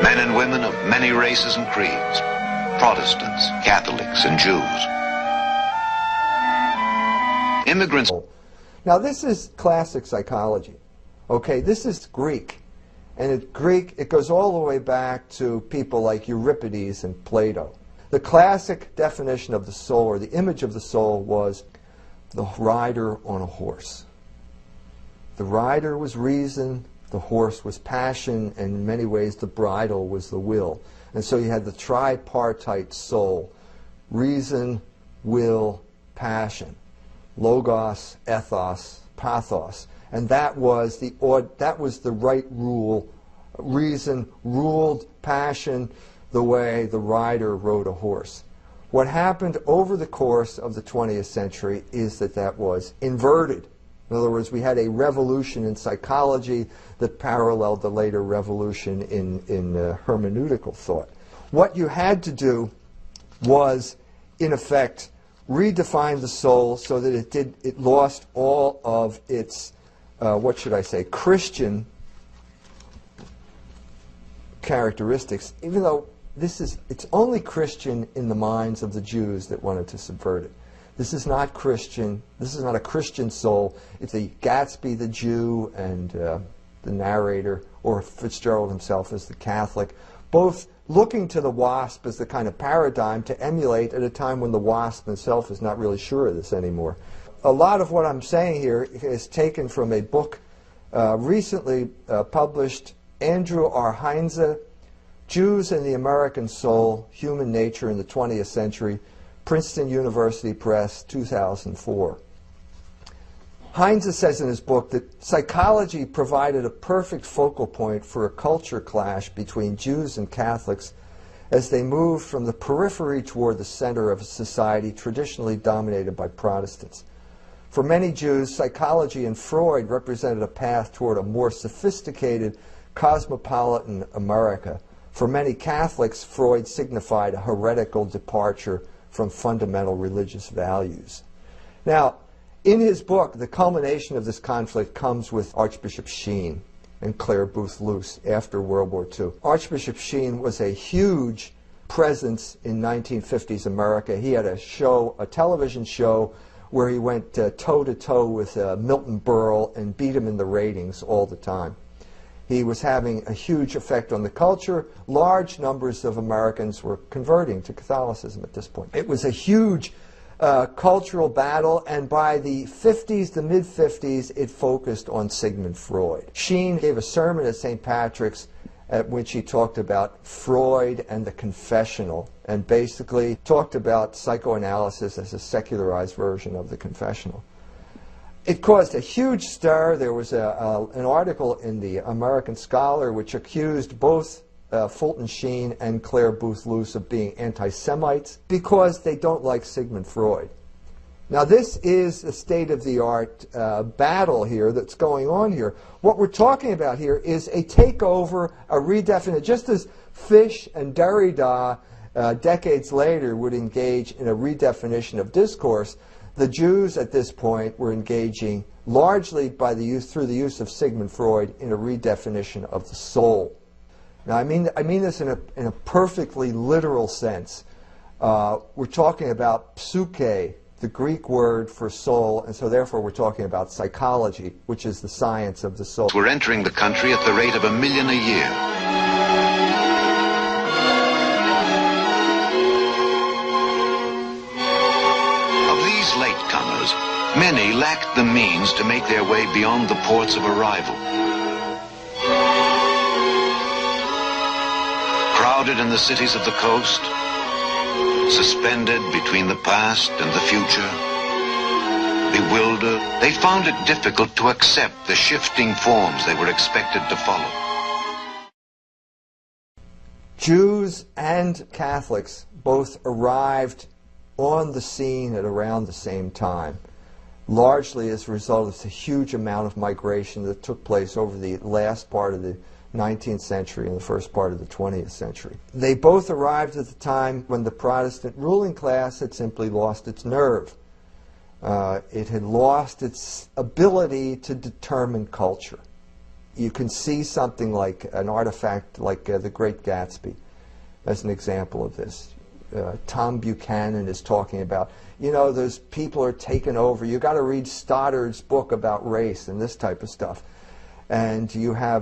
Men and women of many races and creeds, Protestants, Catholics, and Jews. Immigrants. Now this is classic psychology. Okay, this is Greek. And Greek, it goes all the way back to people like Euripides and Plato. The classic definition of the soul, or the image of the soul, was the rider on a horse. The rider was reason, the horse was passion, and in many ways the bridle was the will. And so you had the tripartite soul: reason, will, passion. Logos, ethos, pathos. And that was the right rule. Reason ruled passion the way the rider rode a horse. What happened over the course of the 20th century is that was inverted. In other words, we had a revolution in psychology that paralleled the later revolution in hermeneutical thought. What you had to do was, in effect, redefine the soul so that it lost all of its, what should I say, Christian characteristics, even though it's only Christian in the minds of the Jews that wanted to subvert it. This is not Christian. This is not a Christian soul. It's the Gatsby, the Jew, and the narrator, or Fitzgerald himself as the Catholic, both looking to the WASP as the kind of paradigm to emulate at a time when the WASP itself is not really sure of this anymore. A lot of what I'm saying here is taken from a book recently published, Andrew R. Heinze, Jews and the American Soul, Human Nature in the 20th Century, Princeton University Press, 2004. Heinze says in his book that psychology provided a perfect focal point for a culture clash between Jews and Catholics as they moved from the periphery toward the center of a society traditionally dominated by Protestants. For many Jews, psychology and Freud represented a path toward a more sophisticated, cosmopolitan America. For many Catholics, Freud signified a heretical departure from fundamental religious values. Now, in his book, the culmination of this conflict comes with Archbishop Sheen and Clare Boothe Luce after World War II. Archbishop Sheen was a huge presence in 1950s America. He had a show, a television show, where he went toe-to-toe with Milton Berle and beat him in the ratings all the time. He was having a huge effect on the culture. Large numbers of Americans were converting to Catholicism at this point. It was a huge cultural battle, and by the 50s, the mid-50s, it focused on Sigmund Freud. Sheen gave a sermon at St. Patrick's at which he talked about Freud and the confessional, and basically talked about psychoanalysis as a secularized version of the confessional. It caused a huge stir. There was an article in the American Scholar which accused both Fulton Sheen and Clare Boothe Luce of being anti-Semites because they don't like Sigmund Freud. Now this is a state-of-the-art battle here that's going on here. What we're talking about here is a takeover, a redefinition, just as Fish and Derrida decades later would engage in a redefinition of discourse. The Jews at this point were engaging largely through the use of Sigmund Freud in a redefinition of the soul. Now I mean this in a perfectly literal sense. We're talking about psyche, the Greek word for soul, and so therefore we're talking about psychology, which is the science of the soul. We're entering the country at the rate of 1 million a year. Of these latecomers, many lacked the means to make their way beyond the ports of arrival. Crowded in the cities of the coast, suspended between the past and the future, bewildered, they found it difficult to accept the shifting forms they were expected to follow. Jews and Catholics both arrived on the scene at around the same time, largely as a result of the huge amount of migration that took place over the last part of the 19th century and the first part of the 20th century. They both arrived at the time when the Protestant ruling class had simply lost its nerve. It had lost its ability to determine culture. You can see something like an artifact like The Great Gatsby as an example of this. Tom Buchanan is talking about, you know, those people are taken over. You've got to read Stoddard's book about race and this type of stuff. And you have